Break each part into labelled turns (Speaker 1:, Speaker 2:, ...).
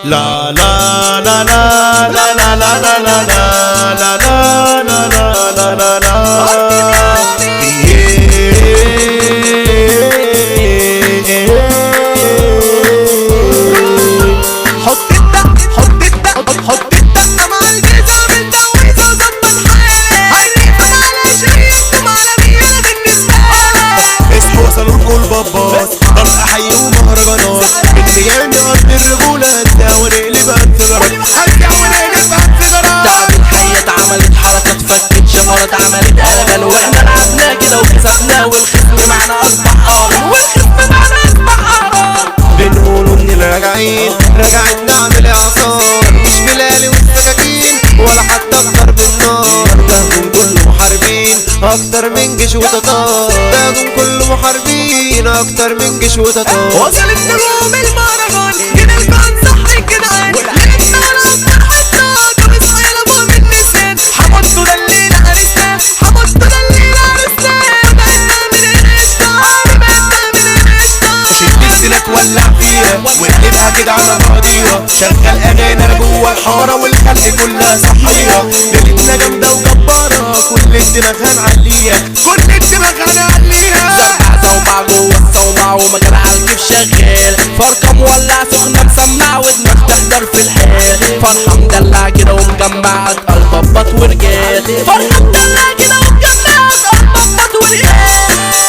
Speaker 1: لا لا لا لا لا لا لا لا لا لا لا لا لا لا
Speaker 2: حط الدق حط الدق مع الجيزة من دويزة وظبط حالي هنريفة على شريكتم عالمية بالنسبة لي
Speaker 1: اسمه وصلوا لكل باباس ضرب أحيي ومهرجانات اللي أرض الرجولة انت ونقلب انفجارات
Speaker 2: تعب الحياة عملت حركات فكت شفرات عملت قلبان واحنا لعبنا كده وكسبنا والخصم معنا اصبح قارن والخصم معنا اصبح قارن
Speaker 1: بنقولوا ان الراجعين رجعت نعمل اعصار مش بلالي والسكاكين ولا حتى بضرب النار دهجم كل محاربين اكتر من جيش وتتار دهجم كل محاربين اكتر من جيش وتتار
Speaker 2: وصلت نجوم المهرجان جينا الكون صح الجدعان لقيتنا على اكتر حتى طب اصحى يلا فوق من النسيان حمضتوا ده الليلة عرسنا حمضتوا ده الليلة عرسنا بعدنا من القشطة بعدنا من القشطة
Speaker 1: شد السنة تولع فيها واقلبها كده على بعضيها شغل اغاني انا جوه الحارة والخلق كلها صحية ليلتنا جامدة وجبارة كل الدماغ هنعليها كل الدماغ هنعليها
Speaker 2: صومع جوه الصومع ومجال عالكيف شغال فرقة مولع سخنة مسمع ودماغ تحضر في الحال فرحة مدلع كده ومجمع اتقل ببط ورجال فرحة مدلع كده ومجمع اتقل ببط ورجال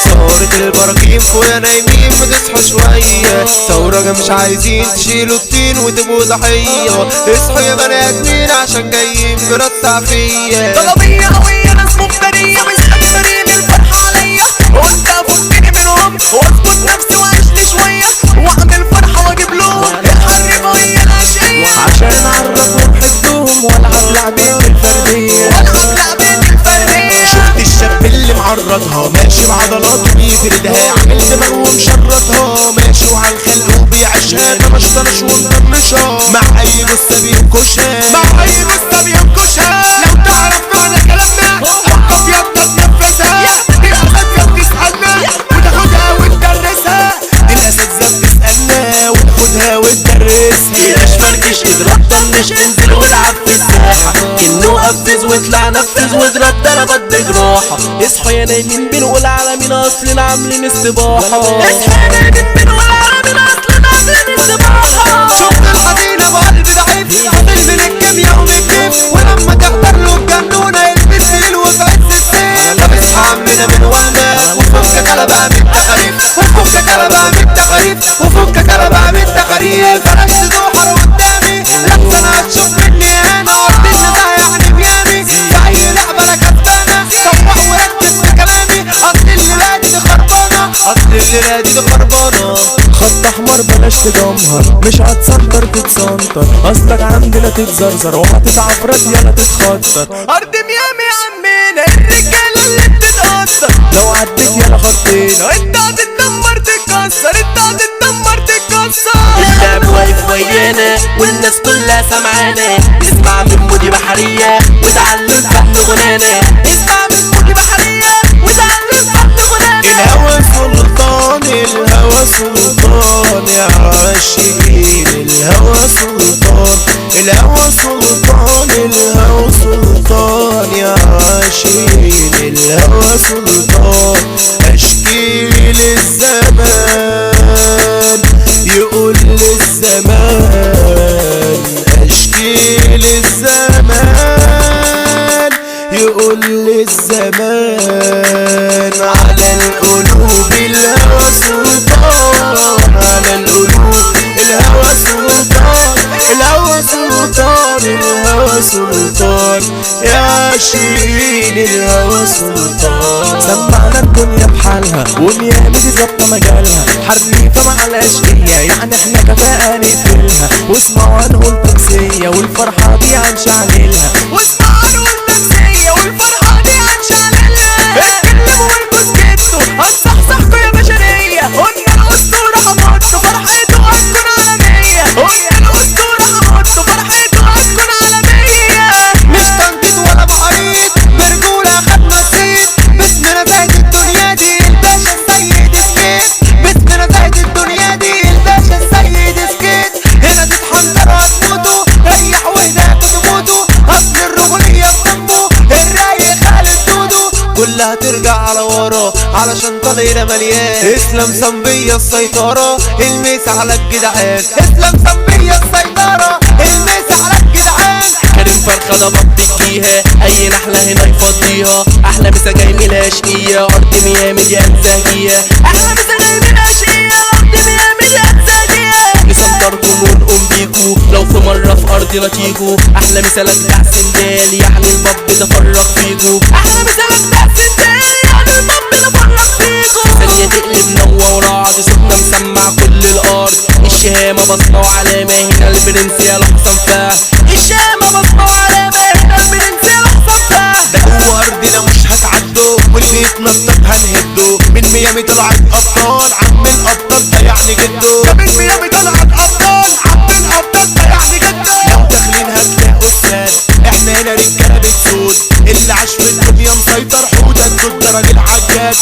Speaker 1: ثورة البراكين فوقيا نايمين ما تصحوا شوية ثورة مش عايزين تشيلوا الطين وتبقوا ضحية اصحوا يا بني ادمين عشان جايين برصع فيا
Speaker 2: طلبية قوية ناس مفترية مستكترين الفرحة عليا وانت فكني منهم واظبط نفسي واعيش لي شوية واعمل فرحة واجيب لهم الحرب وهي العشقية
Speaker 1: عشان اعرفهم حدهم والعب لعبتي الفردية
Speaker 2: والعب لعبتي الفردية
Speaker 1: شفت الشاب اللي معرضها ماشي بعضلاته بيفردها عامل دماغه ومشرطها ماشي وعلى الخلق وبيعيشها ده مشطرش ومطنشها مع اي جثة بينكشها مع اي جثة بينكشها لو تعرف معنى كلامنا وقف يلا تنفذها دي الاساتذة بتسألنا وتاخدها وتدرسها دي الاساتذة بتسألنا وتاخدها وتدرسها
Speaker 2: مش فركش اضرب طنش انزل والعب في الساحة انه قفز واطلع نفذ واضرب ضربات بجراحة اصحوا يا نايمين بنقول على مين اصلنا عاملين استباحة اصحوا يا نايمين بنقول على مين اصلنا عاملين استباحة
Speaker 1: شفت الحزينة بقلب ضعيف حاطل من الكيمياء ومن ولما تحضر له الجنونة يلبس فيل وفي عز السيل طب اصحى عمنا من وهمك وفكك على بقى من التخاريف وفكك على بقى من التخاريف وفكك على بقى من التخاريف بلاش تدوحر قدامي لحظة انا هتشوف مني انا ارض النزاع يعني بيامي في اي لعبة انا كسبانة سوق وركز في كلامي اصل الليلة دي خربانة اصل الليلة دي خربانة
Speaker 3: خط احمر بلاش تجمهر مش هتسنتر تتسنتر اصلك عندنا تتزرزر وهتتعفرت يلا تتخطر
Speaker 2: ارض ميامي يا عمنا الرجالة اللي بتتأثر
Speaker 3: لو عديت يلا خطينا
Speaker 2: انت هتتدمر تتكسر انت هتتدمر تتكسر اللعب واقف ويانا والناس كلها سمعانا اسمع من مودي بحرية وتعلم فن غنانا اسمع من مودي بحرية وتعلم فن غنانا
Speaker 1: الهوى سلطان الهوى سلطان يا عاشقين الهوى سلطان الهوى سلطان الهوى سلطان يا عاشقين الهوى سلطان اشكي للزمان يقول للزمان اشكي للزمان يقول للزمان على القلوب الهوى سلطان على القلوب الهوى سلطان الهوى سلطان الهوى سلطان يا عاشقين الهوى سلطان
Speaker 3: سمعنا الدنيا بحالها وميامي دي ظابطه مجالها حريفه مع الاشقيه يعني احنا كفاءه نقتلها واسمعوا هنقول تمسيه والفرحه دي هنشعللها
Speaker 2: واسمعوا هنقول تمسيه والفرحه دي هنشعللها اتكلموا والجوز جدوا هنصحصحكوا يا بشريه قلنا الاسطوره حمضتوا فرحته هتكون عالميه قلنا الاسطوره حمضتوا فرحته هتكون عالميه
Speaker 1: مش تنطيط ولا بحريط برجولة خدنا الصيت باسمنا زايد الدنيا دي الباشا السيد سكيت باسمنا زايد الدنيا دي الباشا علشان طلينا مليان. اسلام صنبية السيطرة الميس على الجدعان. اسلام صنبية السيطرة الميس على الجدعان.
Speaker 3: كريم فرخة ده بطيكيها اي نحلة هنا يفضيها. احلى مسا جاي من الاشقية ارض ميامي دي انزاجية.
Speaker 2: احلى مسا جاي من الاشقية ارض ميامي دي انزاجية.
Speaker 3: نصدركم ونقوم بيكو لو في مرة في ارضنا تيجوا. احلى مثالك بتاع سندال يعني الباب ده فرق فيكو.
Speaker 2: احلى مثالك بتاع سندال يعني الباب ده فرق فيكو.
Speaker 3: ثانية تقلب نوة ورعد صوتنا مسمع كل الارض. الشهامة بصمة وعلامة هنا البرنس يا لحظة فاه.
Speaker 2: الشهامة بصمة وعلامة هنا البرنس يا لحظة فاه.
Speaker 1: ده جوه ارضنا مش هتعدوا واللي يتنطط هنهده. من ميامي طلعت ابطال عم الابطال ده يعني جدو.
Speaker 2: ده من ميامي طلعت ابطال عم الابطال ده يعني جدو.
Speaker 1: لو داخلين هتلاقوا الساد احنا هنا رجاله بتسود. اللي عاش في الدنيا مسيطر حوده الدود ده راجل عجاد.